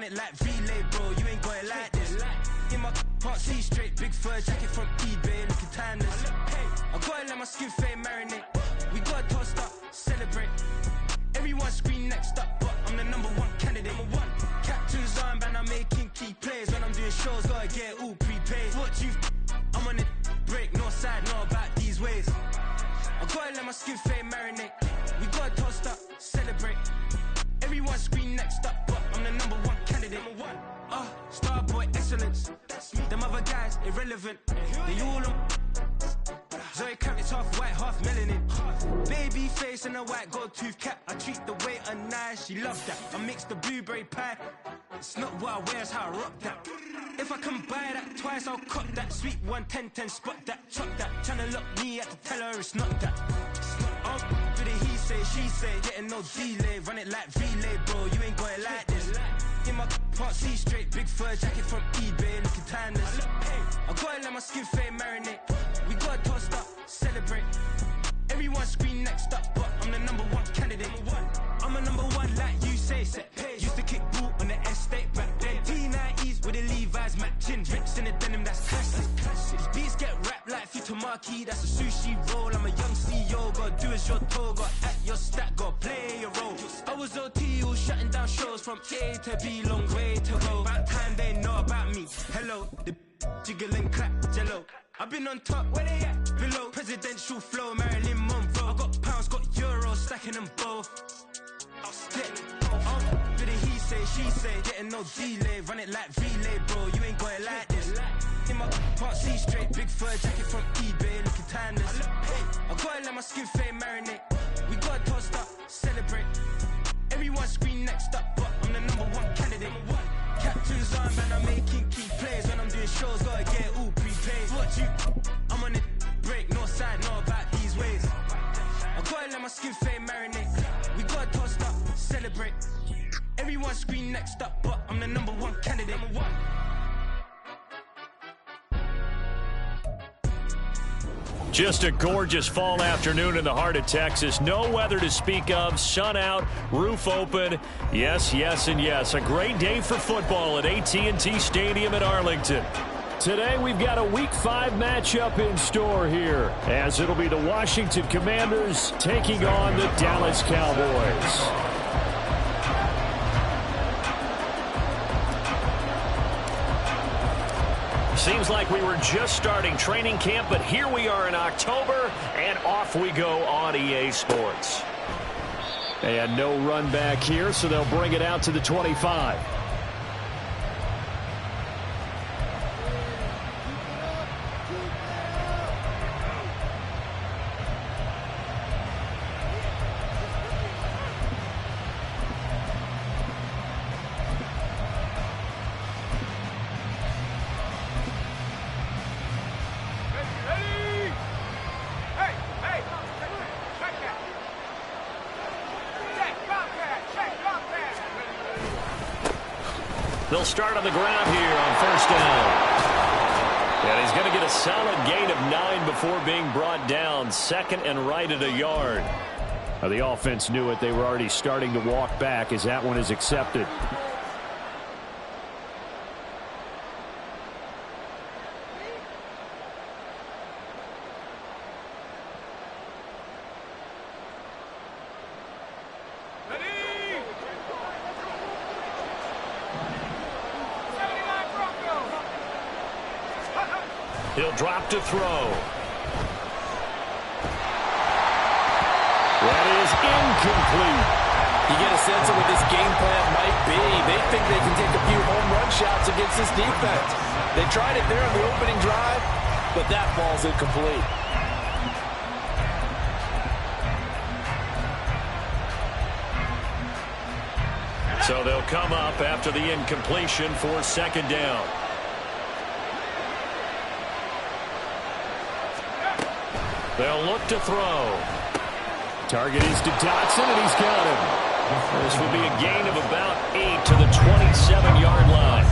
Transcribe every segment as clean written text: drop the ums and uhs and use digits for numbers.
run it like relay, bro. You ain't got it like this. In my can't see straight, big fur jacket from eBay, looking timeless. I gotta let my skin fade marinate. We gotta toast up, celebrate. Everyone scream next up, but I'm the #1 candidate. Captain's armband, I'm making key plays. When I'm doing shows, gotta get all prepaid. What you I'm on it, break, no side, know about these ways. I gotta let my skin fade marinate. We gotta toast up, celebrate. Everyone scream next up, but I'm the #1 candidate. Starboy excellence. Them other guys irrelevant. They all on. Zoe Kravitz half white, half melanin. Baby face and a white gold tooth cap. I treat the waiter nice, she loves that. I mix the blueberry pie. It's not what I wear, it's how I rock that. If I can buy that twice, I'll cop that. Sweet 110, spot that, chop that. Tryna lock me, I to tell her it's not that. Do the he say, she say, getting no delay. Run it like relay, bro, you ain't got it like this. In my can't see straight, big fur jacket from eBay, looking timeless. I gotta let my skin fade marinate. We gotta toast up, celebrate. Everyone scream next up, but I'm the #1 candidate. I'm a #1 like you say, set pace. Used to kick boot on the estate back then. T90s with the Levi's matching. Rips in the denim, that's classic. These beats get wrapped like Futamaki, that's a sushi roll. I'm a young CEO, gotta do as you're told. Gotta act your stat, gotta play your role. I was OT, all shutting down shows from A to B, long way to go. About time they know about me. Hello, the jiggle and clap, jello. I've been on top, where they at? Below, presidential flow, Marilyn Monroe. I got pounds, got euros, stacking them both. Do the he say, she say, getting no delay. Run it like relay, bro, you ain't got it like this. In my can't see straight, big fur jacket from eBay, looking timeless. I gotta let my skin fade marinate. We gotta toast up, celebrate. Everyone scream next up, but I'm the #1 candidate. Captain's armband, I'm making key plays. When I'm doing shows, gotta get all prepaid. What you I'm on it, break, no side, know about these ways. I gotta let my skin fade marinate. We gotta toast up, celebrate. Everyone scream next up, but I'm the #1 candidate. Just a gorgeous fall afternoon in the heart of Texas. No weather to speak of. Sun out, roof open. Yes, yes, and yes. A great day for football at AT&T Stadium in Arlington. Today we've got a Week 5 matchup in store here, as it'll be the Washington Commanders taking on the Dallas Cowboys. Seems like we were just starting training camp, but here we are in October, and off we go on EA Sports. And no run back here, so they'll bring it out to the 25. They'll start on the ground here on first down. And he's going to get a solid gain of 9 before being brought down. Second and right at a yard. Now, the offense knew it. They were already starting to walk back as that one is accepted. He'll drop to throw. That is incomplete. You get a sense of what this game plan might be. They think they can take a few home run shots against this defense. They tried it there on the opening drive, but that ball's incomplete. So they'll come up after the incompletion for second down. They'll look to throw. Target is to Dotson, and he's got him. This will be a gain of about 8 to the 27-yard line.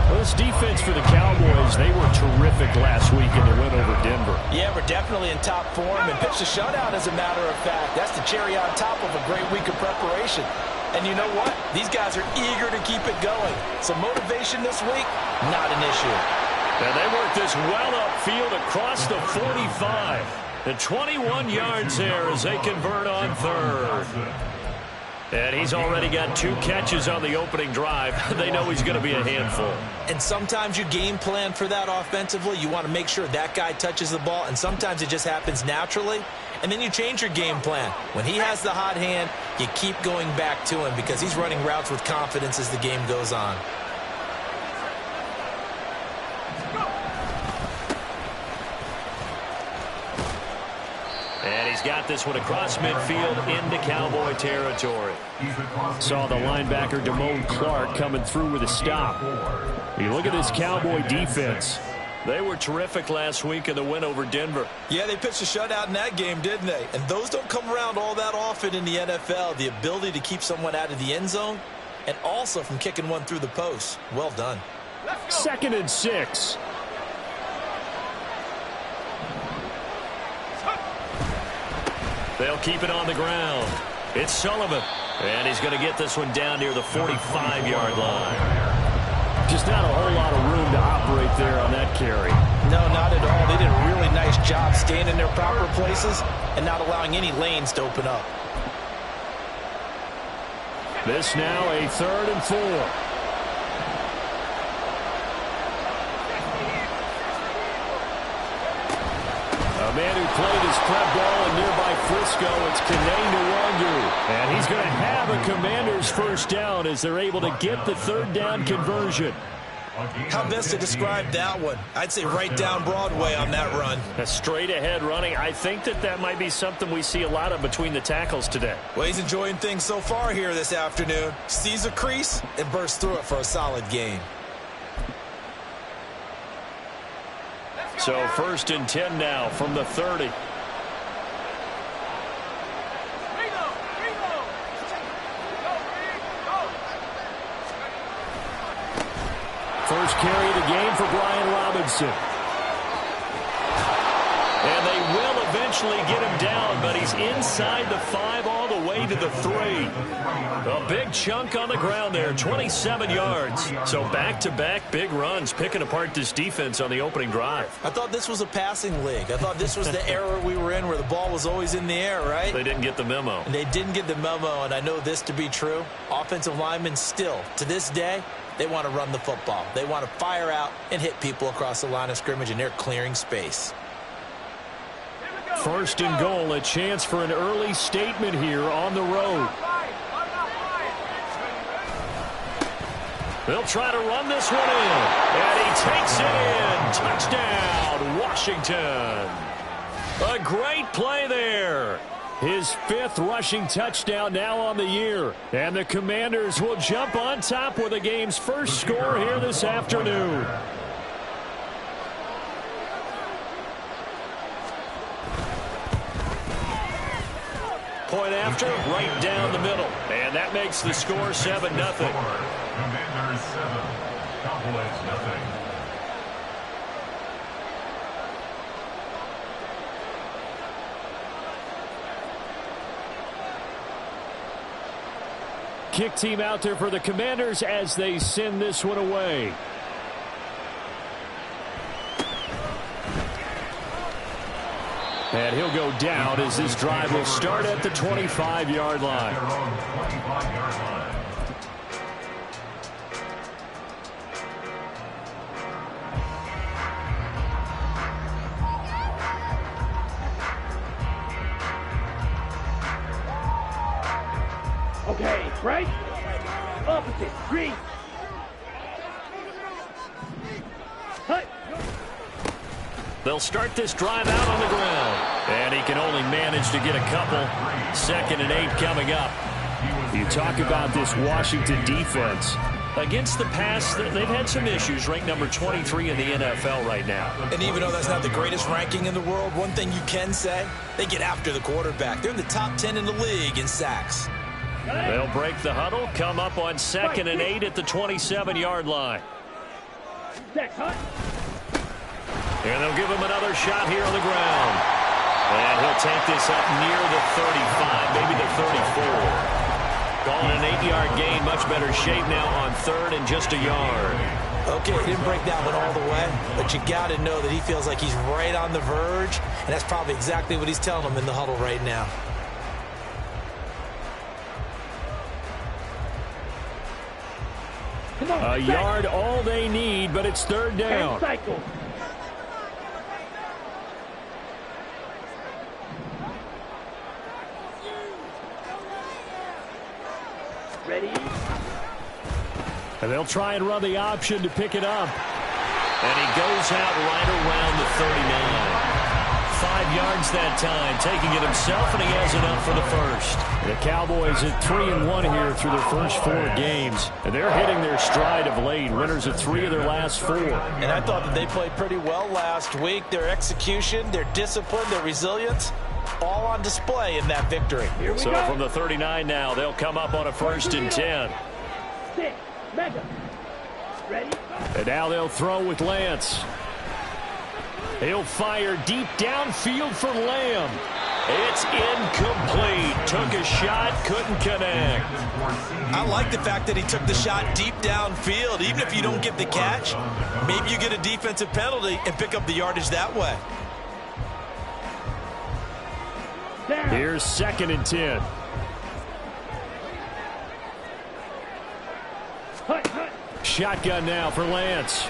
Well, this defense for the Cowboys, they were terrific last week in the win over Denver. Yeah, we're definitely in top form and pitched a shutout, as a matter of fact. That's the cherry on top of a great week of preparation. And you know what? These guys are eager to keep it going. So motivation this week, not an issue. And they work this well upfield across the 45. And 21 yards there as they convert on third. And he's already got 2 catches on the opening drive. They know he's going to be a handful. And sometimes you game plan for that offensively. You want to make sure that guy touches the ball, and sometimes it just happens naturally. And then you change your game plan. When he has the hot hand, you keep going back to him because he's running routes with confidence as the game goes on. And he's got this one across midfield into Cowboy territory. Saw the linebacker Damone Clark coming through with a stop. You look at this Cowboy defense. They were terrific last week in the win over Denver. Yeah, they pitched a shutout in that game, didn't they? And those don't come around all that often in the NFL. The ability to keep someone out of the end zone and also from kicking one through the post. Well done. 2nd and 6. They'll keep it on the ground. It's Sullivan. And he's going to get this one down near the 45-yard line. Just not a whole lot of room to operate there on that carry. No, not at all. They did a really nice job staying in their proper places and not allowing any lanes to open up. This now a 3rd and 4. A man who played his prep ball in nearby Frisco, it's Kene Nwangu. And he's going to have a Commander's first down as they're able to get the 3rd down conversion. How best to describe that one? I'd say right down Broadway on that run. A straight ahead running. I think that might be something we see a lot of between the tackles today. Well, he's enjoying things so far here this afternoon. Sees a crease and bursts through it for a solid gain. So 1st and 10 now from the 30. First carry of the game for Brian Robinson. And they will eventually get him down, but he's inside the 5 all the way to the 3. A big chunk on the ground there, 27 yards. So back-to-back big runs, picking apart this defense on the opening drive. I thought this was a passing league. I thought this was the era we were in where the ball was always in the air, right? They didn't get the memo. And they didn't get the memo, and I know this to be true. Offensive linemen still, to this day, they want to run the football. They want to fire out and hit people across the line of scrimmage, and they're clearing space. 1st and goal, a chance for an early statement here on the road. They'll try to run this one in. And he takes it in. Touchdown, Washington. A great play there. His 5th rushing touchdown now on the year. And the Commanders will jump on top with the game's first score here this afternoon. Point after, right down the middle. And that makes the score 7-0. Commanders 7, Cowboys nothing. Kick team out there for the Commanders as they send this one away. And he'll go down as this drive will start at the 25-yard line. Okay, right? Opposite, green. They'll start this drive out on the ground. And he can only manage to get a couple. 2nd and 8 coming up. You talk about this Washington defense. Against the pass, they've had some issues. Ranked number 23 in the NFL right now. And even though that's not the greatest ranking in the world, one thing you can say, they get after the quarterback. They're in the top 10 in the league in sacks. They'll break the huddle, come up on 2nd and 8 at the 27-yard line. And they'll give him another shot here on the ground. And he'll take this up near the 35, maybe the 34. Calling an 8-yard gain, much better shape now on third and just a yard. Okay, he didn't break that one all the way, but you got to know that he feels like he's right on the verge, and that's probably exactly what he's telling them in the huddle right now. A yard all they need, but it's third down. Ready? And they'll try and run the option to pick it up. And he goes out right around the 39. 5 yards that time, taking it himself, and he has enough for the first. The Cowboys at 3-1 here through their first 4 games. And they're hitting their stride of late. Winners of 3 of their last 4. And I thought that they played pretty well last week. Their execution, their discipline, their resilience, all on display in that victory. So from the 39 now, they'll come up on a 1st and 10. 6, mega. Ready? And now they'll throw with Lance. He'll fire deep downfield for Lamb. It's incomplete. Took a shot, couldn't connect. I like the fact that he took the shot deep downfield. Even if you don't get the catch, maybe you get a defensive penalty and pick up the yardage that way. Here's 2nd and 10. Shotgun now for Lance.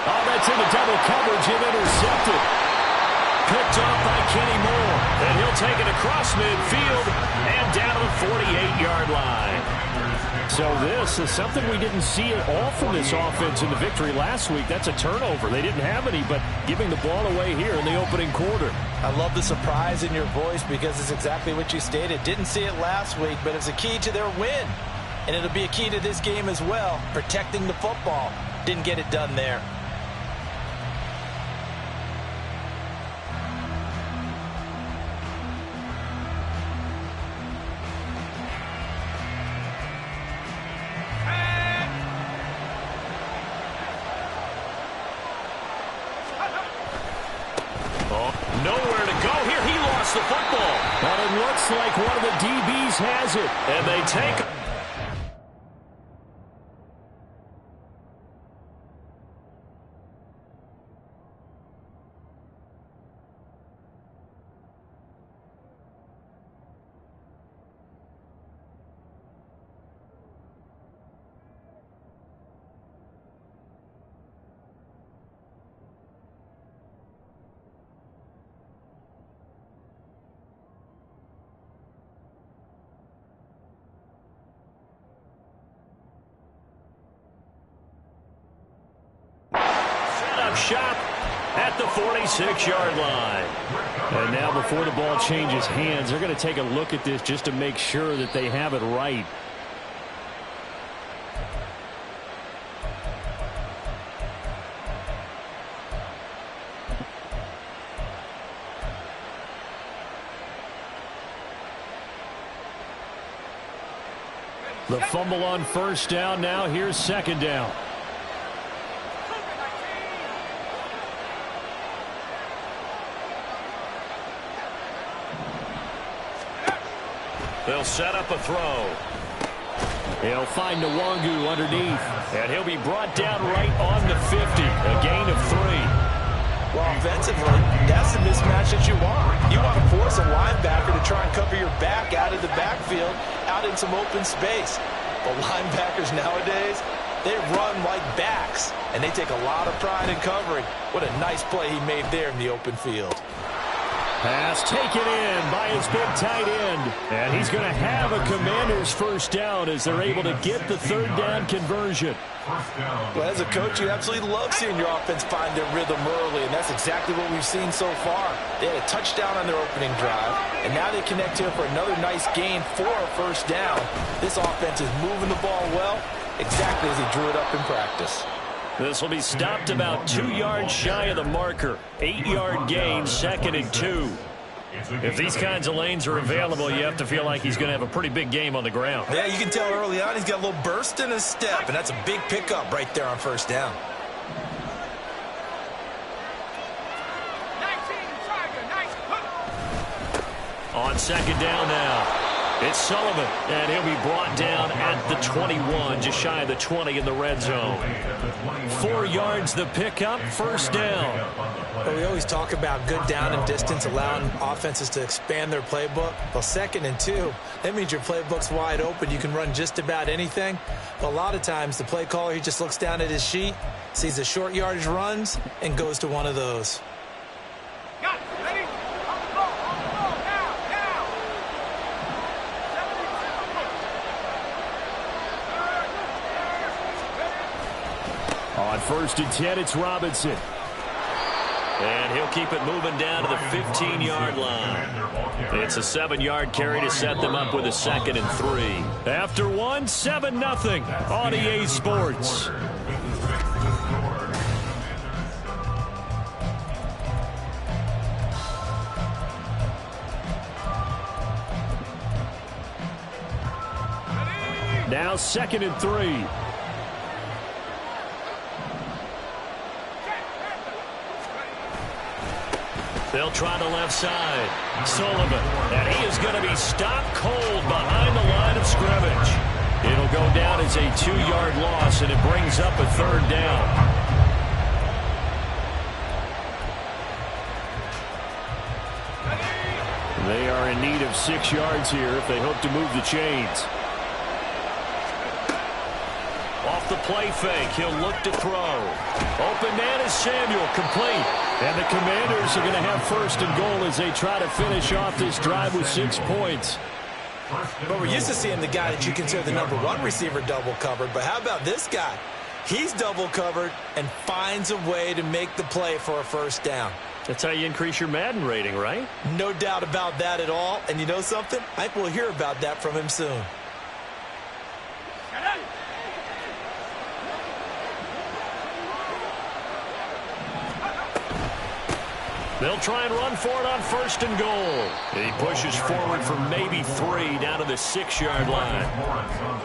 Oh, that's into double coverage and intercepted. Picked off by Kenny Moore. And he'll take it across midfield and down to the 48-yard line. So this is something we didn't see at all from this offense in the victory last week. That's a turnover. They didn't have any, but giving the ball away here in the opening quarter. I love the surprise in your voice because it's exactly what you stated. Didn't see it last week, but it's a key to their win. And it'll be a key to this game as well, protecting the football. Didn't get it done there. Nowhere to go here. He lost the football. But it looks like one of the DBs has it. And they take it. Shot at the 46-yard line. And now before the ball changes hands, they're going to take a look at this just to make sure that they have it right. The fumble on 1st down. Now here's 2nd down. They'll set up a throw. He'll find Nwangu underneath. And he'll be brought down right on the 50. A gain of 3. Well, offensively, that's the mismatch that you want. You want to force a linebacker to try and cover your back out of the backfield, out in some open space. But linebackers nowadays, they run like backs, and they take a lot of pride in covering. What a nice play he made there in the open field. Pass taken in by his big tight end. And he's going to have a Commanders 1st down as they're able to get the 3rd down conversion. Well, as a coach, you absolutely love seeing your offense find their rhythm early, and that's exactly what we've seen so far. They had a touchdown on their opening drive, and now they connect here for another nice gain for a 1st down. This offense is moving the ball well, exactly as he drew it up in practice. This will be stopped about 2 yards shy of the marker. 8-yard gain, 2nd and 2. If these kinds of lanes are available, you have to feel like he's going to have a pretty big game on the ground. Yeah, you can tell early on he's got a little burst in his step, and that's a big pickup right there on 1st down. On second down now. It's Sullivan, and he'll be brought down at the 21, just shy of the 20 in the red zone. 4 yards the pickup, first down. Well, we always talk about good down and distance, allowing offenses to expand their playbook. Well, 2nd and 2, that means your playbook's wide open. You can run just about anything. But a lot of times, the play caller, he just looks down at his sheet, sees the short yardage runs, and goes to one of those. On 1st and 10, it's Robinson. And he'll keep it moving down to the 15-yard line. It's a 7-yard carry to set them up with a 2nd and 3. After 1, 7-0 on EA Sports. Now 2nd and 3. They'll try the left side. Sullivan, and he is going to be stopped cold behind the line of scrimmage. It'll go down as a 2-yard loss, and it brings up a 3rd down. They are in need of 6 yards here if they hope to move the chains. Off the play fake, he'll look to throw. Open man is Samuel, complete. And the Commanders are going to have 1st and goal as they try to finish off this drive with 6 points. But we're used to seeing the guy that you consider the #1 receiver double covered. But how about this guy? He's double covered and finds a way to make the play for a 1st down. That's how you increase your Madden rating, right? No doubt about that at all. And you know something? I think we'll hear about that from him soon. They'll try and run for it on 1st and goal. He pushes forward for maybe 3 down to the 6-yard line.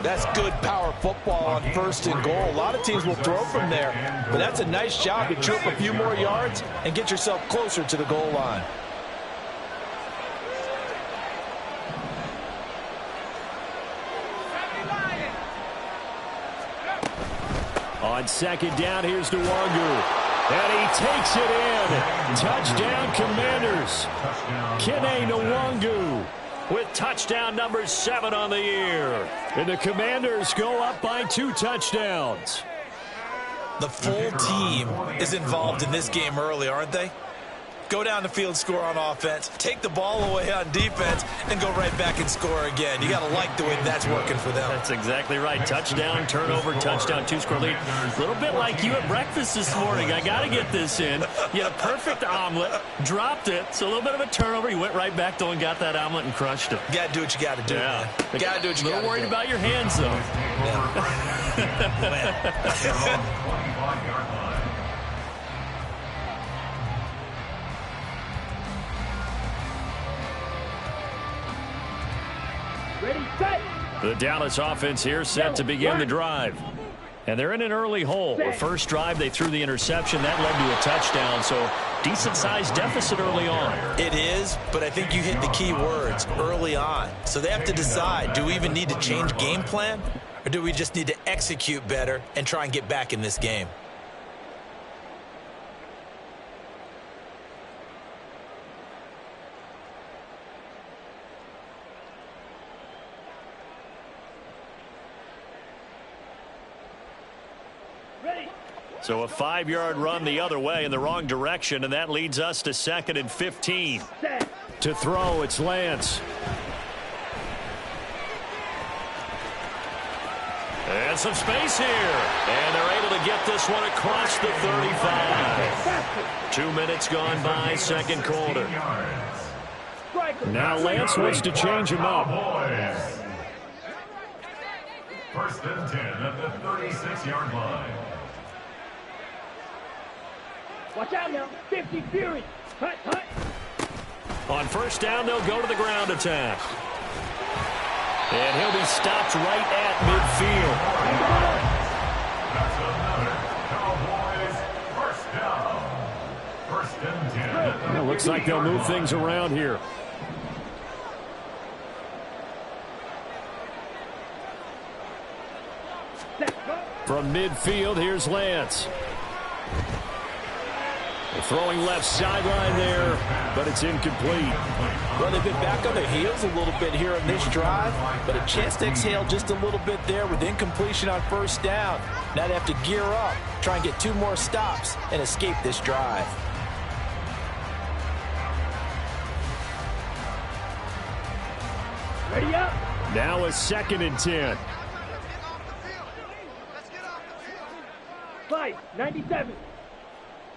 That's good power football on 1st and goal. A lot of teams will throw from there, but that's a nice job to chirp a few more yards and get yourself closer to the goal line. On 2nd down, here's Nwangu. And he takes it in. Touchdown, Commanders. Kene Nwangu with touchdown number 7 on the year. And the Commanders go up by 2 touchdowns. The full team is involved in this game early, aren't they? Go down the field, score on offense, take the ball away on defense, and go right back and score again. You got to like the way that's working for them. That's exactly right. Touchdown, turnover, touchdown, 2-score lead. A little bit like you at breakfast this morning. I got to get this in. You had a perfect omelet, dropped it, so a little bit of a turnover. You went right back, though, and got that omelet and crushed it. You got to do what you got to do, man. You got to do what you got to do. A little worried about your hands, though. Ready, set. The Dallas offense here set to begin the drive. And they're in an early hole. The first drive, they threw the interception. That led to a touchdown, so decent-sized deficit early on. It is, but I think you hit the key words, early on. So they have to decide, do we even need to change game plan, or do we just need to execute better and try and get back in this game? So a 5-yard run the other way in the wrong direction, and that leads us to 2nd and 15. To throw, it's Lance. And some space here. And they're able to get this one across the 35. 2 minutes gone by, 2nd quarter. Now Lance wants to change him up. 1st and 10 at the 36-yard line. Watch out now. 50 Fury. Hut, hut. On 1st down, they'll go to the ground attack. And he'll be stopped right at midfield. That's another Cowboys 1st down. 1st and 10. It looks like they'll move things around here. From midfield, here's Lance. Throwing left sideline there, but it's incomplete. Well, they've been back on their heels a little bit here in this drive, but a chance to exhale just a little bit there with incompletion on first down. Now they have to gear up, try and get 2 more stops, and escape this drive. Ready up. Now a 2nd and 10. Fight, 97.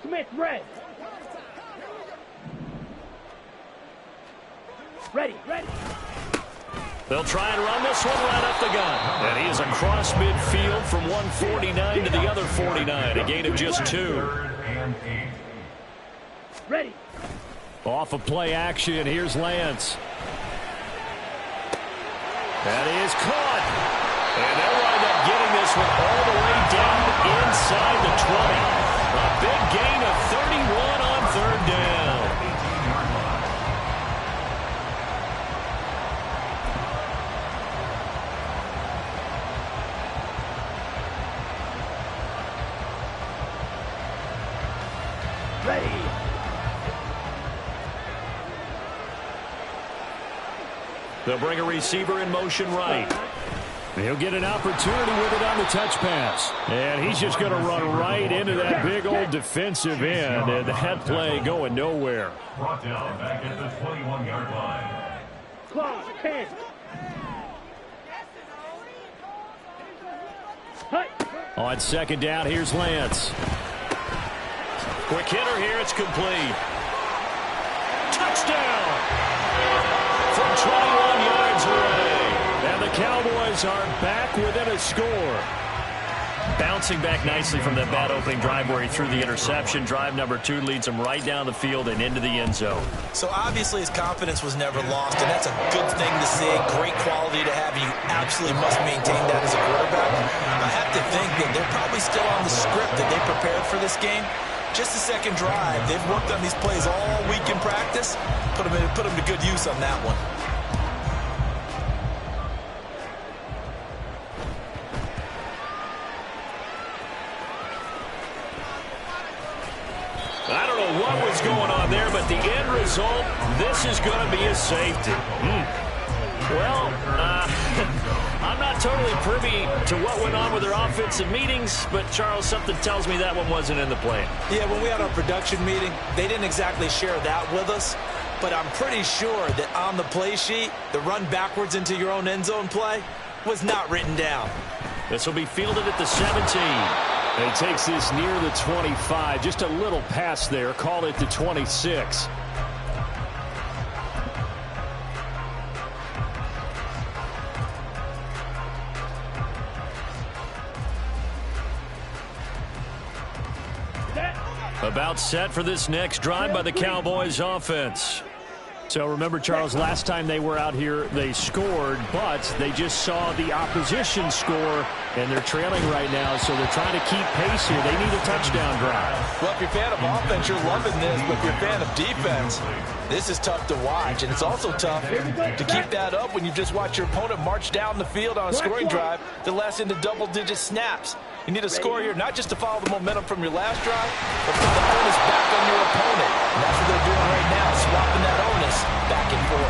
Smith, red. Ready. They'll try and run this one right up the gun. And he is across midfield from 149 to the other 49. A gain of just 2. Ready. Off of play action, here's Lance. That is caught. And they'll wind up getting this one all the way down inside the 20. A big gain of 31 on 3rd down. Ready. They'll bring a receiver in motion right. He'll get an opportunity with it on the touch pass. And he's just going to run right into that big old defensive end. And that play going nowhere. Brought down back at the 21-yard line. Clock, 10. Hut. On 2nd down, here's Lance. Quick hitter here, it's complete. Touchdown! From 21 yards away. And the Cowboys are back within a score. Bouncing back nicely from that bad opening drive where he threw the interception. Drive number 2 leads him right down the field and into the end zone. So obviously his confidence was never lost, and that's a good thing to see. Great quality to have. You absolutely must maintain that as a quarterback. I have to think that they're probably still on the script that they prepared for this game. Just the 2nd drive. They've worked on these plays all week in practice. Put them to good use on that one. I don't know what was going on there, but the end result, this is going to be a safety. Well, I'm not totally privy to what went on with their offensive meetings, but, Charles, something tells me that one wasn't in the plan. Yeah, when we had our production meeting, they didn't exactly share that with us, but I'm pretty sure that on the play sheet, the run backwards into your own end zone play was not written down. This will be fielded at the 17. And he takes this near the 25. Just a little pass there. Call it the 26. About set for this next drive by the Cowboys offense. So remember, Charles, last time they were out here, they scored, but they just saw the opposition score, and they're trailing right now, so they're trying to keep pace here. They need a touchdown drive. Well, if you're a fan of offense, you're loving this, but if you're a fan of defense, this is tough to watch, and it's also tough to keep that up when you just watch your opponent march down the field on a scoring drive that lasts into double-digit snaps. You need a score here, not just to follow the momentum from your last drive, but put the onus back on your opponent. And that's what they're doing right now, swapping that onus back and forth.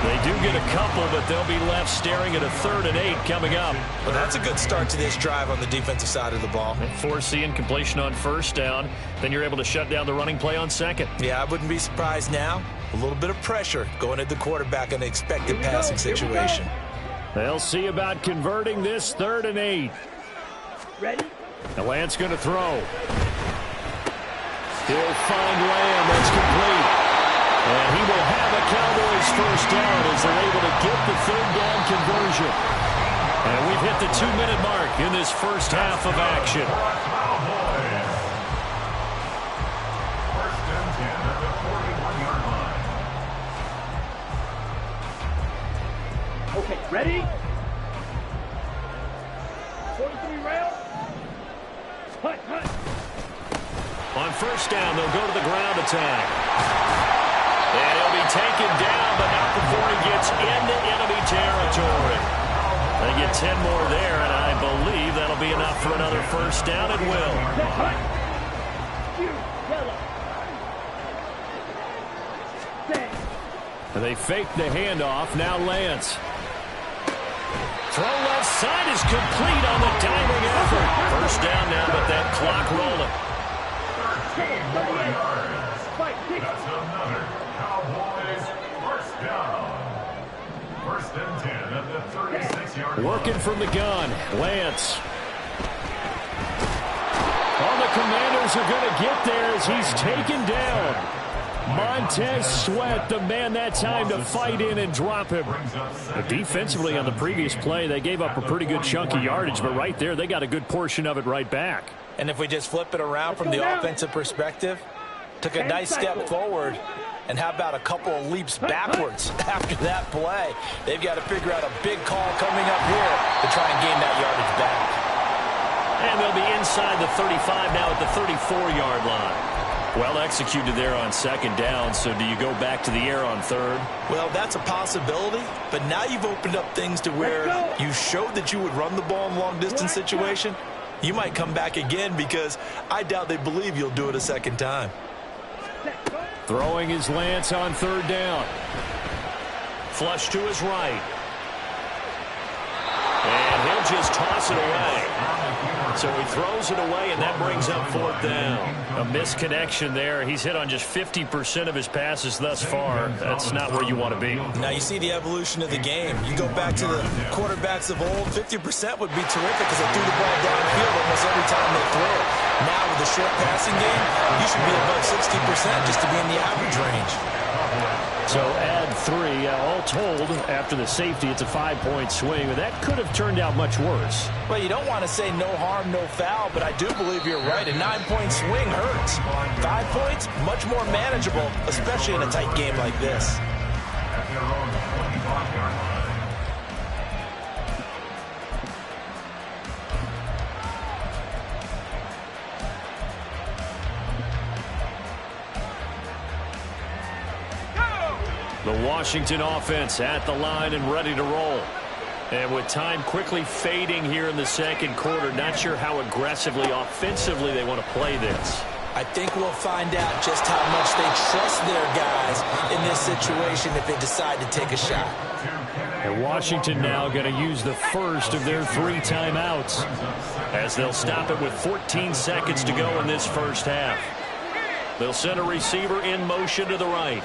They do get a couple, but they'll be left staring at a 3rd and 8 coming up. Well, that's a good start to this drive on the defensive side of the ball. Force the incompletion on 1st down. Then you're able to shut down the running play on 2nd. Yeah, I wouldn't be surprised now. A little bit of pressure going at the quarterback in the expected passing situation. They'll see about converting this 3rd and 8. Ready? The Lance going to throw. He'll find Lamb. That's complete. And he will have a Cowboys 1st down as they're able to get the 3rd down conversion. And we've hit the 2-minute mark in this first half of action. Okay, ready? 43 rail. Hut. On 1st down, they'll go to the ground attack. And he'll be taken down, but not before he gets into enemy territory. They get 10 more there, and I believe that for another first down at will. And they fake the handoff. Now Lance. Throw left side is complete on the diving effort. First down now, but that clock rolling. 13 more yards. That's another Cowboys first down. First and 10 at the 36-yard line. Working from the gun. Lance. Oh, the Commanders are going to get there as he's taken down. Montez Sweat, the man that time to fight in and drop him. But defensively on the previous play, they gave up a pretty good chunk of yardage, but right there, they got a good portion of it right back. And if we just flip it around from the offensive perspective, took a nice step forward, and how about a couple of leaps backwards after that play? They've got to figure out a big call coming up here to try and gain that yardage back. And they'll be inside the 35 now at the 34-yard line. Well executed there on second down, so do you go back to the air on third? Well, that's a possibility, but now you've opened up things to where you showed that you would run the ball in a long-distance situation. You might come back again because I doubt they believe you'll do it a second time. Throwing his Lance on third down. Flush to his right. And he'll just toss it away. So he throws it away, and that brings up fourth down. A misconnection there. He's hit on just 50% of his passes thus far. That's not where you want to be. Now you see the evolution of the game. You go back to the quarterbacks of old, 50% would be terrific because they threw the ball downfield almost every time they throw it. Now with the short passing game, you should be above 60% just to be in the average range. So add 3. All told, after the safety, it's a 5-point swing. But that could have turned out much worse. Well, you don't want to say no harm, no foul, but I do believe you're right. A 9-point swing hurts. 5 points, much more manageable, especially in a tight game like this. At their own 25-yard line. The Washington offense at the line and ready to roll. And with time quickly fading here in the second quarter, not sure how aggressively, offensively they want to play this. I think we'll find out just how much they trust their guys in this situation if they decide to take a shot. And Washington now going to use the first of their 3 timeouts as they'll stop it with 14 seconds to go in this first half. They'll send a receiver in motion to the right.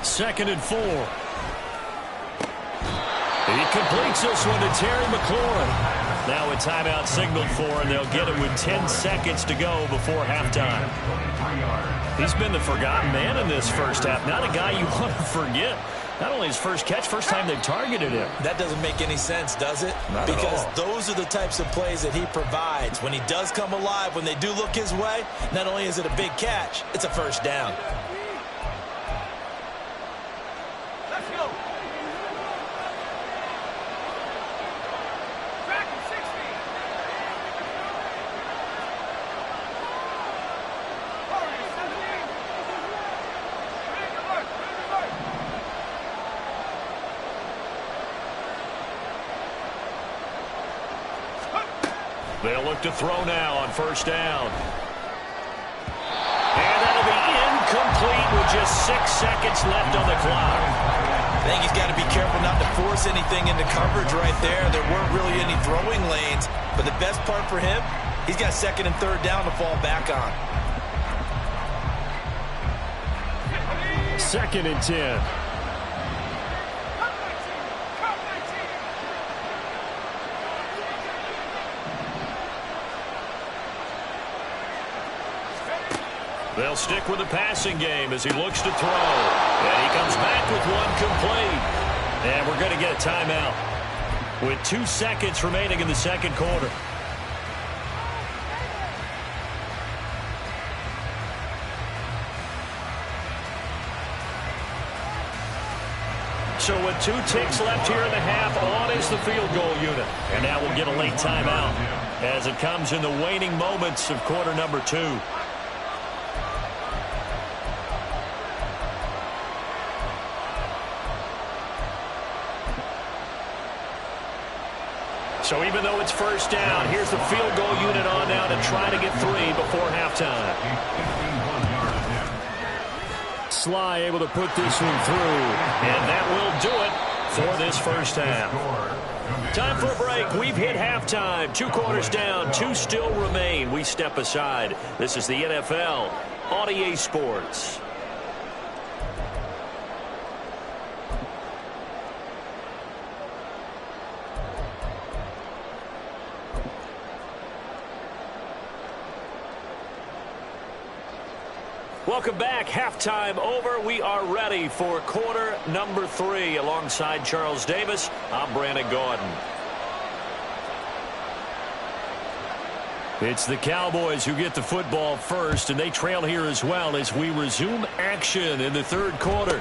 Second and 4. He completes this one to Terry McLaurin. Now a timeout signaled for, and they'll get it with 10 seconds to go before halftime. He's been the forgotten man in this first half. Not a guy you want to forget. Not only his first catch, first time they've targeted him. That doesn't make any sense, does it? Not because at all. Those are the types of plays that he provides. When he does come alive, when they do look his way, not only is it a big catch, it's a first down. They'll look to throw now on first down. And that'll be incomplete with just 6 seconds left on the clock. I think he's got to be careful not to force anything into coverage right there. There weren't really any throwing lanes. But the best part for him, he's got second and third down to fall back on. Second and 10. They'll stick with the passing game as he looks to throw. And he comes back with one complete. And we're going to get a timeout with 2 seconds remaining in the second quarter. So with 2 ticks left here in the half, on is the field goal unit. And now we'll get a late timeout as it comes in the waning moments of quarter number 2. So even though it's first down, here's the field goal unit on now to try to get 3 before halftime. Sly able to put this one through, and that will do it for this first half. Time for a break. We've hit halftime. 2 quarters down, 2 still remain. We step aside. This is the NFL on EA Sports. Welcome back. Halftime over. We are ready for quarter number 3. Alongside Charles Davis, I'm Brandon Gordon. It's the Cowboys who get the football first, and they trail here as well as we resume action in the 3rd quarter.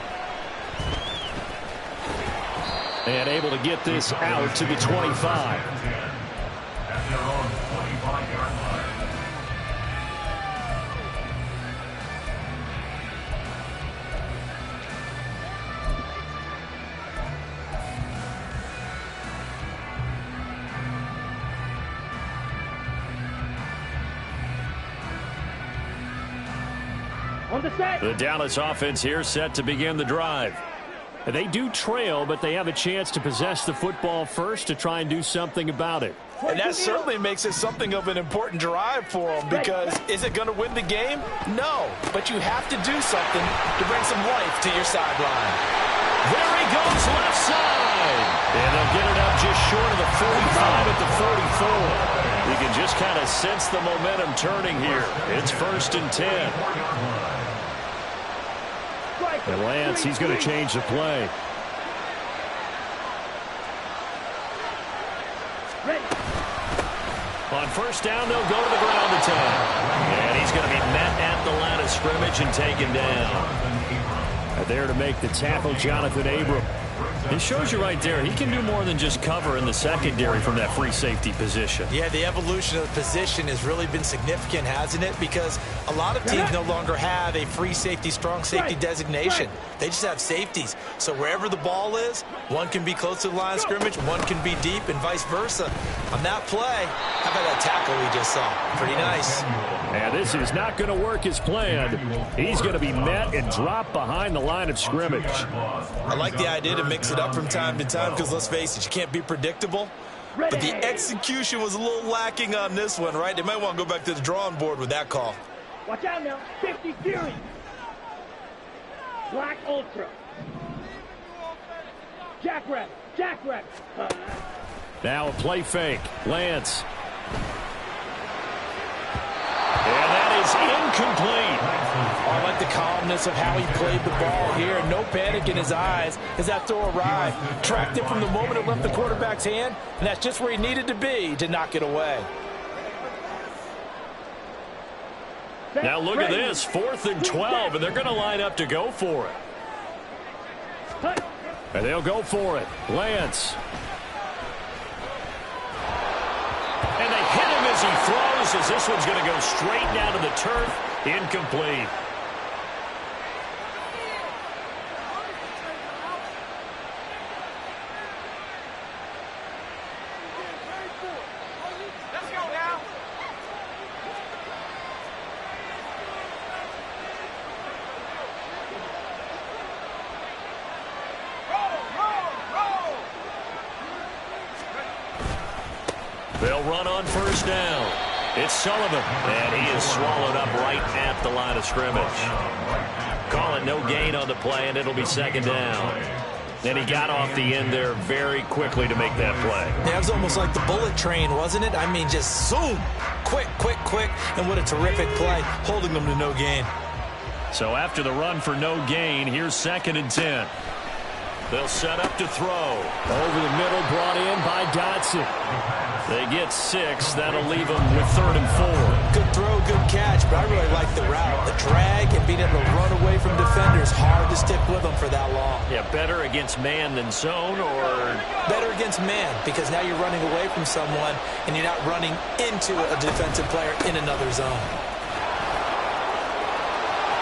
And able to get this out to the 25. At their own 25-yard line. The Dallas offense here set to begin the drive. They do trail, but they have a chance to possess the football first to try and do something about it. And that certainly makes it something of an important drive for them, because is it going to win the game? No, but you have to do something to bring some life to your sideline. There he goes, left side. And they'll get it up just short of the 45 at the 44. You can just kind of sense the momentum turning here. It's 1st and 10. And Lance, he's going to change the play. On first down, they'll go to the ground attack. And he's going to be met at the line of scrimmage and taken down. There to make the tackle, Jonathan Abram. It shows you right there, he can do more than just cover in the secondary from that free safety position. Yeah, the evolution of the position has really been significant, hasn't it? Because a lot of teams no longer have a free safety, strong safety designation. They just have safeties. So wherever the ball is, one can be close to the line of scrimmage, one can be deep, and vice versa. On that play, how about that tackle we just saw? Pretty nice. And this is not going to work as planned. He's going to be met and dropped behind the line of scrimmage. I like the idea to mix it up from time to time, because let's face it, you can't be predictable. But the execution was a little lacking on this one, right? They might want to go back to the drawing board with that call. Watch out now. 50 Fury. Black Ultra. Jackrabbit. Jackrabbit. Now a play fake. Lance. And that is incomplete. I like the calmness of how he played the ball here. No panic in his eyes as that throw arrived. Tracked it from the moment it left the quarterback's hand, and that's just where he needed to be to knock it away. Now look at this, 4th and 12, and they're going to line up to go for it. And they'll go for it. Lance. And they hit him as he throws, as this one's going to go straight down to the turf. Incomplete. They'll run on first down. It's Sullivan, and he is swallowed up right at the line of scrimmage. Call it no gain on the play, and it'll be 2nd down. And he got off the end there very quickly to make that play. Yeah, it was almost like the bullet train, wasn't it? I mean, just zoom. Quick, quick, quick. And what a terrific play, holding them to no gain. So after the run for no gain, here's 2nd and 10. They'll set up to throw. Over the middle, brought in by Dotson. They get 6. That'll leave them with 3rd and 4. Good throw, good catch, but I really like the route. The drag and being able to run away from defenders. Hard to stick with them for that long. Yeah, better against man than zone, or? Better against man, because now you're running away from someone and you're not running into a defensive player in another zone.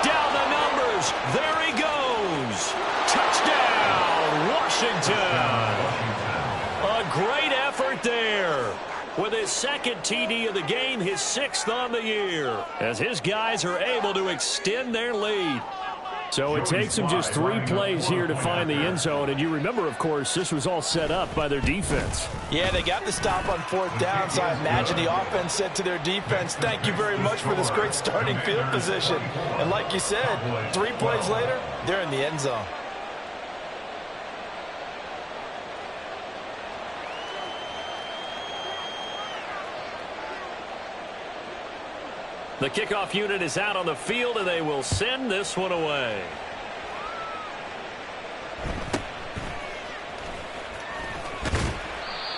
Down the numbers. There he goes. Touchdown, Washington. A great effort right there. With his second TD of the game, his 6th on the year, as his guys are able to extend their lead. So it takes them just 3 plays here to find the end zone. And you remember, of course, this was all set up by their defense. Yeah, they got the stop on 4th down, so I imagine the offense said to their defense, thank you very much for this great starting field position. And like you said, 3 plays later, they're in the end zone. The kickoff unit is out on the field, and they will send this one away.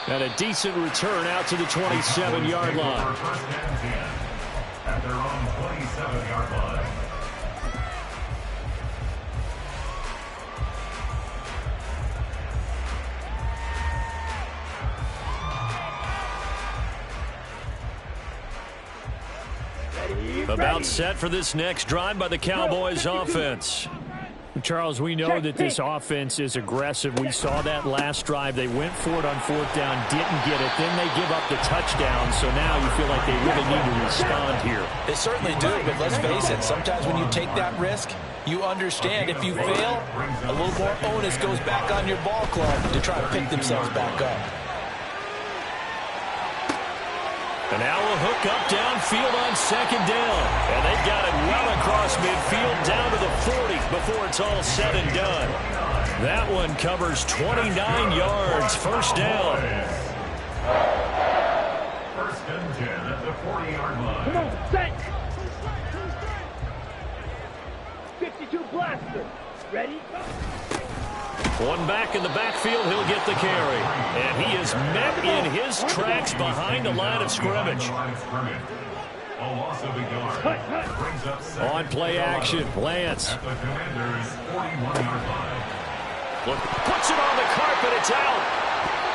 And a decent return out to the 27-yard line. First and 10 at their own 27-yard line. About set for this next drive by the Cowboys offense. Charles, we know that this offense is aggressive. We saw that last drive. They went for it on 4th down, didn't get it. Then they give up the touchdown. So now you feel like they really need to respond here. They certainly do, but let's face it, sometimes when you take that risk, you understand if you fail, a little more onus goes back on your ball club to try to pick themselves back up. And now a hook up downfield on 2nd down. And they've got it well across midfield down to the 40 before it's all said and done. That one covers 29 yards. First down. First and 10 at the 40-yard line. Come on, set. 52 blaster. Ready? One back in the backfield, he'll get the carry. And he is met in his tracks behind the line of scrimmage. A loss of a yard. Brings up second. On play action, Lance. At the Commanders' 41-yard line. Look, puts it on the carpet, it's out.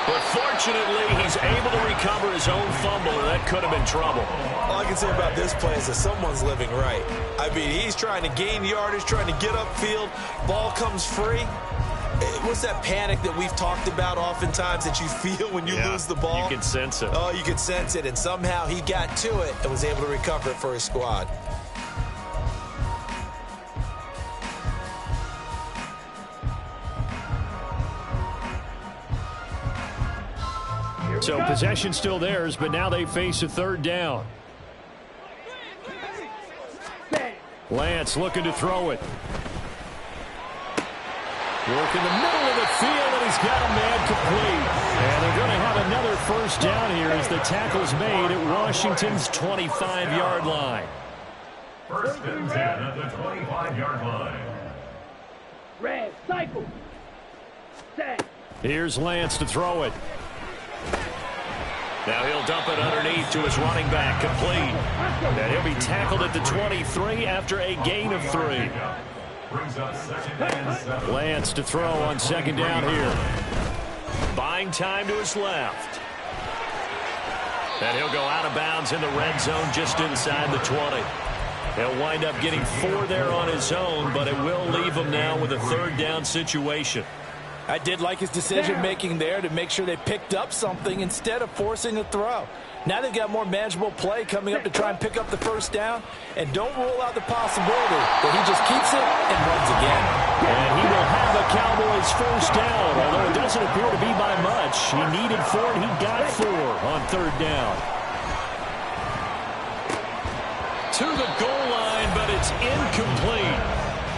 But fortunately, he's able to recover his own fumble, and that could have been trouble. All I can say about this play is that someone's living right. I mean, he's trying to gain yardage, trying to get upfield. Ball comes free. What's that panic that we've talked about oftentimes that you feel when you lose the ball? You can sense it. Oh, you can sense it, and somehow he got to it and was able to recover it for his squad. So possession still theirs, but now they face a 3rd down. Lance looking to throw it. Work in the middle of the field, and he's got a man complete. And they're going to have another first down here as the tackle's made at Washington's 25-yard line. First and 10 at the 25-yard line. Red, cycle. Set. Here's Lance to throw it. Now he'll dump it underneath to his running back, complete. And he'll be tackled at the 23 after a gain of 3. Brings up second and 7. Lance to throw on 2nd down here. Buying time to his left. And he'll go out of bounds in the red zone just inside the 20. He'll wind up getting 4 there on his own, but it will leave him now with a 3rd down situation. I did like his decision-making there to make sure they picked up something instead of forcing a throw. Now they've got more manageable play coming up to try and pick up the first down. And don't rule out the possibility that he just keeps it and runs again. And he will have the Cowboys first down, although it doesn't appear to be by much. He needed 4, and he got 4 on 3rd down. To the goal line, but it's incomplete.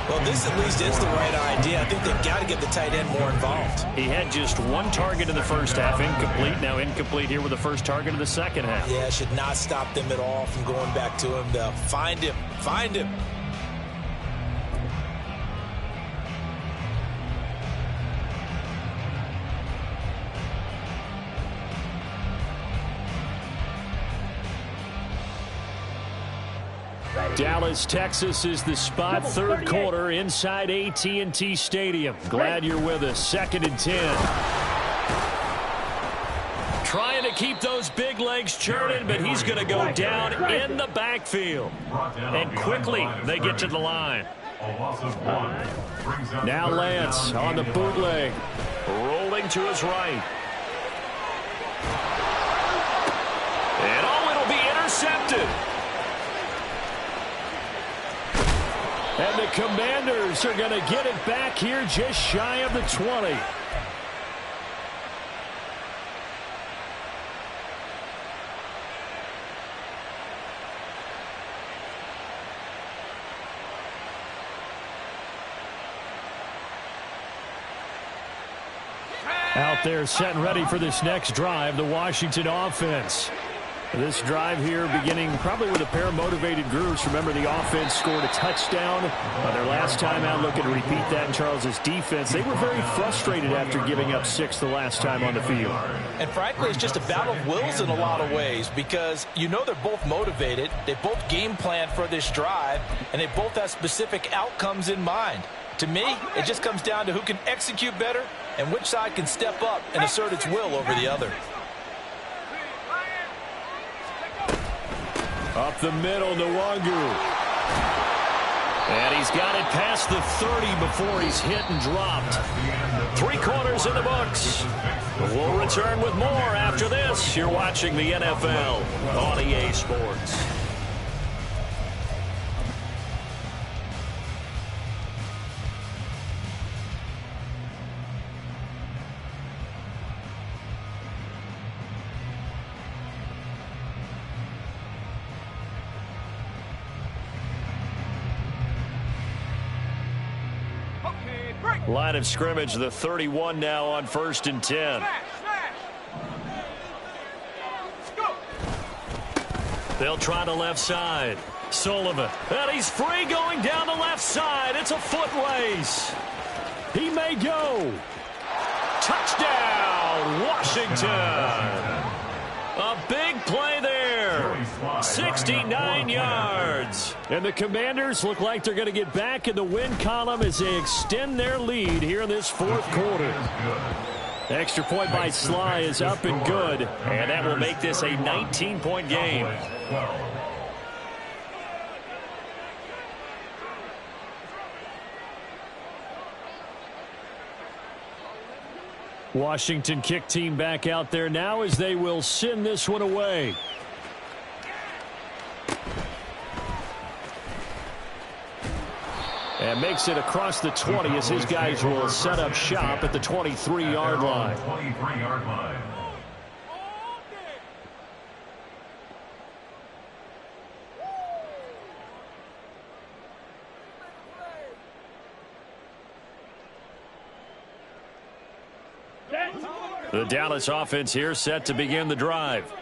Well, this at least is the right idea. I think they've got to get the tight end more involved. He had just 1 target in the first half, incomplete. Now incomplete here with the first target of the second half. Yeah, should not stop them at all from going back to him to find him. Find him. Dallas, Texas is the spot. 3rd quarter inside AT&T Stadium. Glad you're with us. 2nd and 10. Trying to keep those big legs churning, but he's going to go down in the backfield. And quickly they get to the line. Now Lance on the bootleg. Rolling to his right. intercepted. And the Commanders are going to get it back here just shy of the 20. Out there set and ready for this next drive, the Washington offense. This drive here beginning probably with a pair of motivated groups. Remember, the offense scored a touchdown their last time out. Looking to repeat that in Charles's defense. They were very frustrated after giving up 6 the last time on the field. And frankly, it's just a battle of wills in a lot of ways because you know they're both motivated. They both game plan for this drive, and they both have specific outcomes in mind. To me, it just comes down to who can execute better and which side can step up and assert its will over the other. Up the middle, Nwangu. And he's got it past the 30 before he's hit and dropped. 3 quarters in the books. We'll return with more after this. You're watching the NFL on EA Sports. Line of scrimmage, the 31 now on 1st and 10. They'll try the left side. Sullivan. And he's free going down the left side. It's a foot race. He may go. Touchdown, Washington. A big play there. 69 yards. And the Commanders look like they're going to get back in the win column as they extend their lead here in this 4th quarter. Extra point by Sly is up and good. And that will make this a 19-point game. Washington kick team back out there now as they will send this one away. And makes it across the 20 as his guys will set up shop at the 23-yard line. 23-yard line. The Dallas offense here set to begin the drive.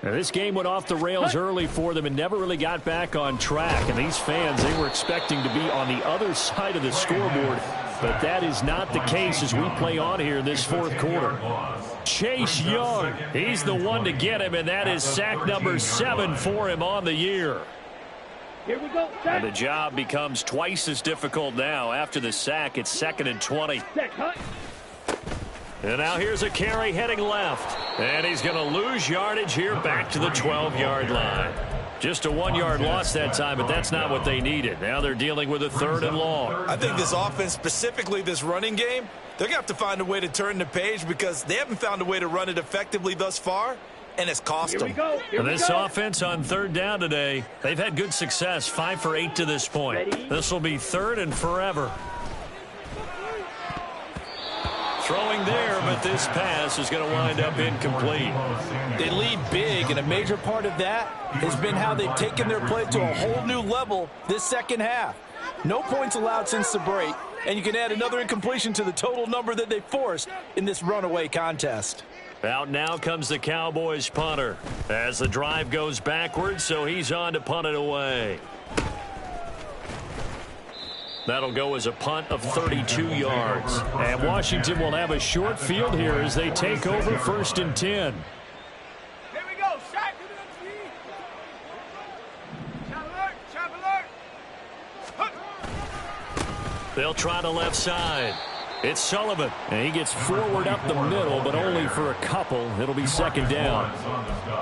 Now, this game went off the rails early for them and never really got back on track. And these fans, they were expecting to be on the other side of the scoreboard. But that is not the case as we play on here in this 4th quarter. Chase Young, he's the one to get him, and that is sack number 7 for him on the year. Here we go. And the job becomes twice as difficult now. After the sack, it's 2nd and 20. And now here's a carry heading left. And he's going to lose yardage here back to the 12-yard line. Just a 1-yard loss that time, but that's not what they needed. Now they're dealing with a 3rd and long. I think this offense, specifically this running game, they're going to have to find a way to turn the page because they haven't found a way to run it effectively thus far, and it's cost them. This offense on 3rd down today, they've had good success, 5 for 8 to this point. This will be 3rd and forever. Throwing there, but this pass is going to wind up incomplete. They lead big, and a major part of that has been how they've taken their play to a whole new level this 2nd half. No points allowed since the break, and you can add another incompletion to the total number that they forced in this runaway contest. Out now comes the Cowboys punter as the drive goes backwards, so he's on to punt it away. That'll go as a punt of 32 yards. And Washington will have a short field here as they take over 1st and 10. Here we go. Shot alert. They'll try the left side. It's Sullivan, and he gets forward up the middle, but only for a couple. It'll be 2nd down.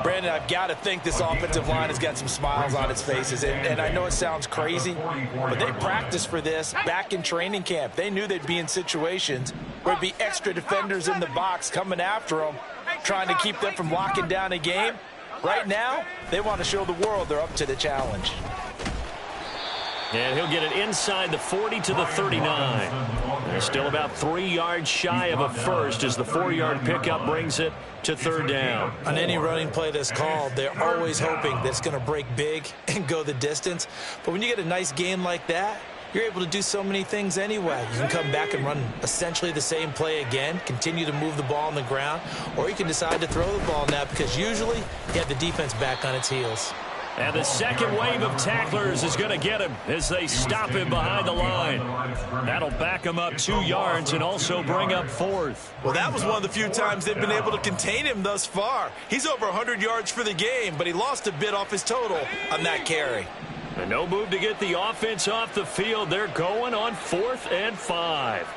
Brandon, I've got to think this offensive line has got some smiles on its faces, and I know it sounds crazy, but they practiced for this back in training camp. They knew they'd be in situations where there'd be extra defenders in the box coming after them, trying to keep them from locking down a game. Right now, they want to show the world they're up to the challenge. And he'll get it inside the 40 to the 39. And still about 3 yards shy of a first as the 4-yard pickup brings it to third down. On any running play that's called, they're always hoping that it's going to break big and go the distance. But when you get a nice game like that, you're able to do so many things anyway. You can come back and run essentially the same play again, continue to move the ball on the ground, or you can decide to throw the ball now because usually you have the defense back on its heels. And the second wave of tacklers is going to get him as they stop him behind the line. That'll back him up 2 yards and also bring up fourth. Well, that was one of the few times they've been able to contain him thus far. He's over 100 yards for the game, but he lost a bit off his total on that carry. And no move to get the offense off the field. They're going on 4th and 5.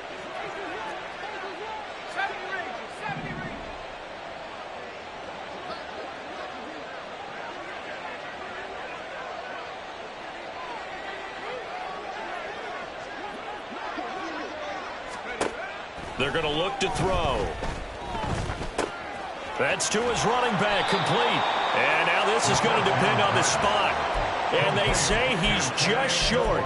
They're going to look to throw. That's to his running back, complete. And now this is going to depend on the spot. And they say he's just short.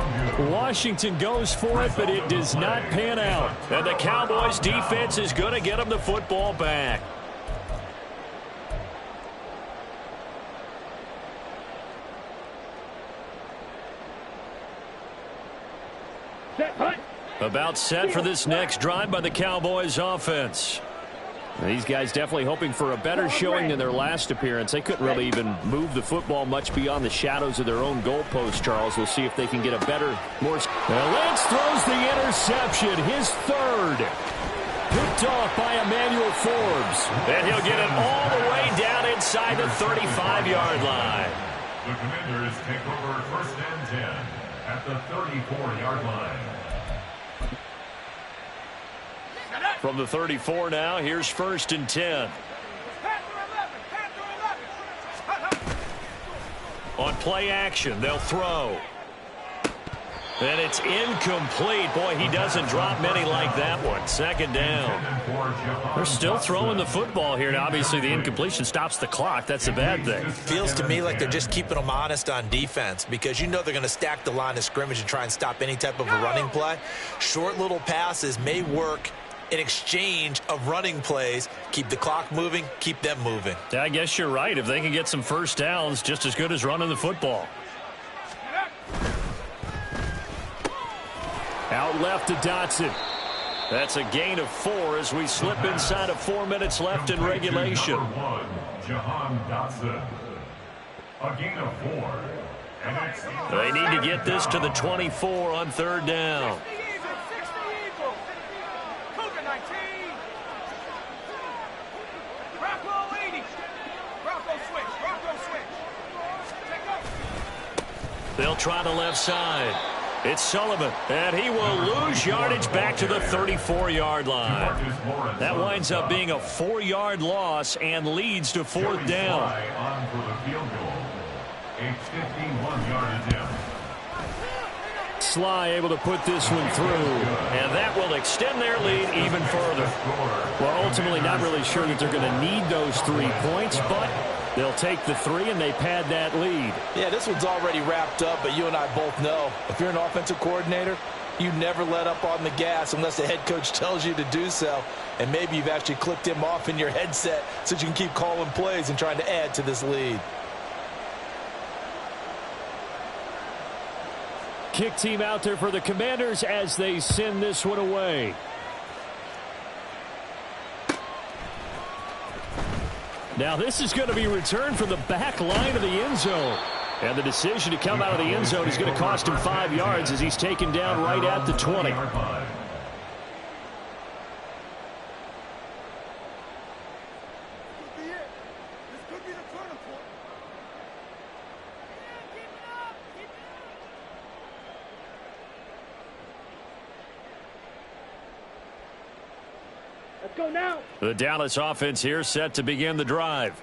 Washington goes for it, but it does not pan out. And the Cowboys defense is going to get him the football back. Set, hunt. About set for this next drive by the Cowboys offense. These guys definitely hoping for a better showing than their last appearance. They couldn't really even move the football much beyond the shadows of their own goalpost, Charles. We'll see if they can get a better, more... Lentz throws the interception, his third. Picked off by Emmanuel Forbes. And he'll get it all the way down inside the 35-yard line. The Commanders take over 1st and 10 at the 34-yard line. From the 34 now, here's 1st and 10. On play action, they'll throw. And it's incomplete. Boy, he doesn't drop many like that one. 2nd down. They're still throwing the football here. Now, obviously, the incompletion stops the clock. That's a bad thing. Feels to me like they're just keeping them honest on defense because you know they're going to stack the line of scrimmage and try and stop any type of a running play. Short little passes may work in exchange of running plays. Keep the clock moving, keep them moving. I guess you're right. If they can get some first downs, just as good as running the football. Out left to Dotson. That's a gain of 4 as we slip inside of 4 minutes left in regulation. Number 1, Jahan Dotson. A gain of 4. They need to get this to the 24 on 3rd down. They'll try the left side. It's Sullivan, and he will lose yardage back to the 34-yard line. That winds up being a 4-yard loss and leads to 4th down. On for the field goal. A 51-yard attempt. Sly able to put this one through, and that will extend their lead even further. Well, ultimately not really sure that they're going to need those 3 points, but they'll take the 3 and they pad that lead. Yeah, this one's already wrapped up, but you and I both know if you're an offensive coordinator, you never let up on the gas unless the head coach tells you to do so. And maybe you've actually clicked him off in your headset so you can keep calling plays and trying to add to this lead. Kick team out there for the Commanders as they send this one away. Now this is going to be returned from the back line of the end zone. And the decision to come out of the end zone is going to cost him 5 yards as he's taken down right at the 20. Let's go now. The Dallas offense here set to begin the drive.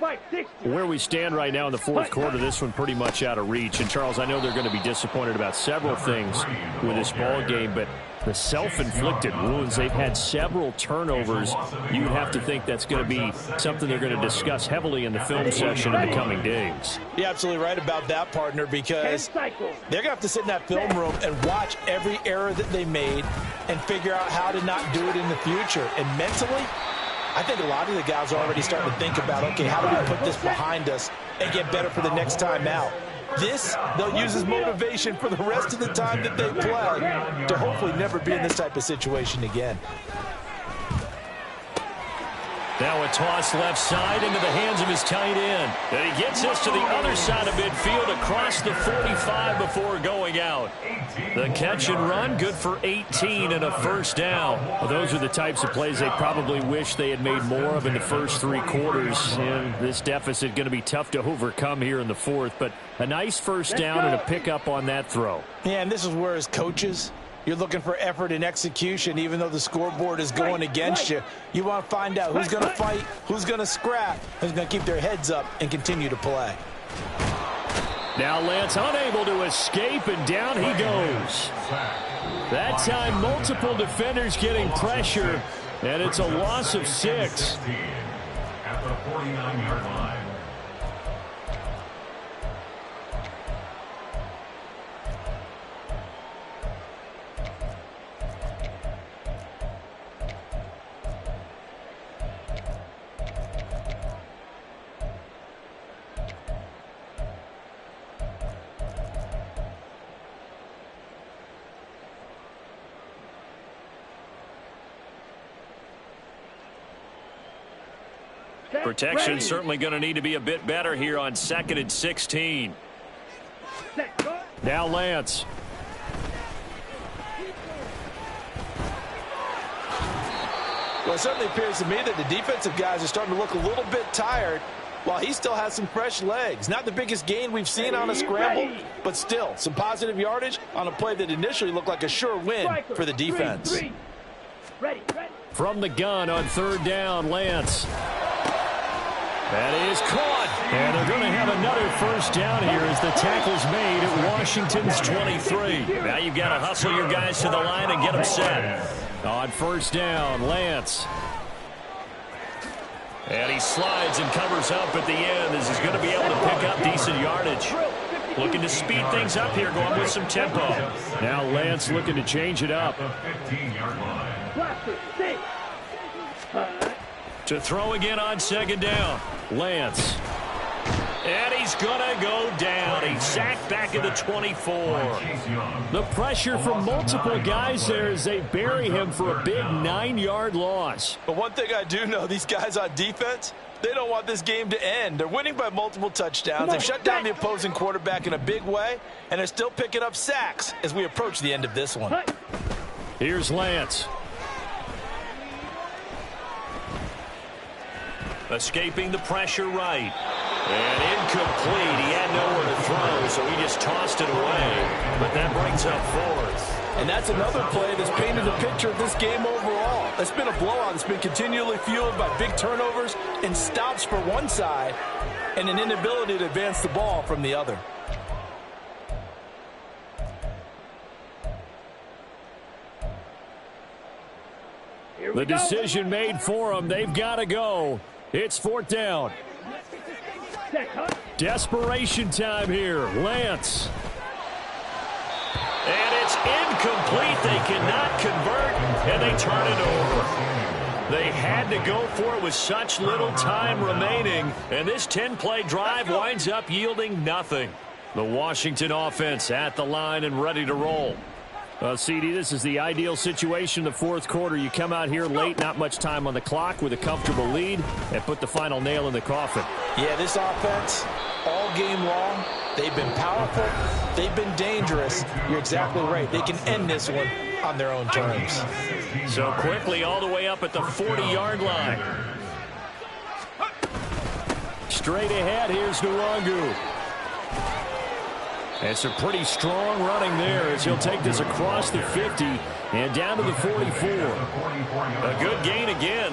Where we stand right now in the 4th quarter, this one pretty much out of reach. And, Charles, I know they're going to be disappointed about several things with this ball game, but the self-inflicted wounds. They've had several turnovers. You would have to think that's going to be something they're going to discuss heavily in the film session in the coming days. You're absolutely right about that, partner, because they're going to have to sit in that film room and watch every error that they made and figure out how to not do it in the future. And mentally, I think a lot of the guys are already starting to think about, okay, how do we put this behind us and get better for the next time out? This, they'll use as motivation for the rest of the time that they play to hopefully never be in this type of situation again. Now a toss left side into the hands of his tight end. And he gets this to the other side of midfield across the 45 before going out. The catch and run, good for 18 and a first down. Well, those are the types of plays they probably wish they had made more of in the first 3 quarters. And this deficit going to be tough to overcome here in the fourth. But a nice first down and a pickup on that throw. Yeah, and this is where as coaches, you're looking for effort and execution. Even though the scoreboard is going against you, you want to find out who's going to fight, who's going to scrap, who's going to keep their heads up and continue to play. Now Lance unable to escape, and down he goes. That time multiple defenders getting pressure, and it's a loss of 6. At the 49-yard line. Protection certainly going to need to be a bit better here on 2nd and 16. Now Lance. Well, it certainly appears to me that the defensive guys are starting to look a little bit tired while he still has some fresh legs. Not the biggest gain we've seen on a scramble, but still some positive yardage on a play that initially looked like a sure win for the defense. From the gun on 3rd down, Lance. That is caught. And they're going to have another first down here as the tackle's made at Washington's 23. Now you've got to hustle your guys to the line and get them set. On 1st down, Lance. And he slides and covers up at the end as he's going to be able to pick up decent yardage. Looking to speed things up here, going with some tempo. Now Lance looking to change it up. To throw again on 2nd down. Lance. And he's going to go down. He's sacked back at the 24. The pressure from multiple guys there as they bury him for a big 9-yard loss. But one thing I do know, these guys on defense, they don't want this game to end. They're winning by multiple touchdowns. They've shut down the opposing quarterback in a big way, and they're still picking up sacks as we approach the end of this one. Here's Lance. Escaping the pressure right. And incomplete. He had nowhere to throw, so he just tossed it away. But that brings up 4th. And that's another play that's painted the picture of this game overall. It's been a blowout. It's been continually fueled by big turnovers and stops for one side and an inability to advance the ball from the other. The decision made for them. They've got to go. It's 4th down. Desperation time here. Lance. And it's incomplete. They cannot convert, and they turn it over. They had to go for it with such little time remaining, and this 10-play drive winds up yielding nothing. The Washington offense at the line and ready to roll. CD, this is the ideal situation in the 4th quarter. You come out here late, not much time on the clock with a comfortable lead, and put the final nail in the coffin. Yeah, this offense, all game long, they've been powerful, they've been dangerous. You're exactly right. They can end this one on their own terms. So quickly all the way up at the 40-yard line. Straight ahead, here's Nwangu. And some pretty strong running there as he'll take this across the 50 and down to the 44. A good gain again.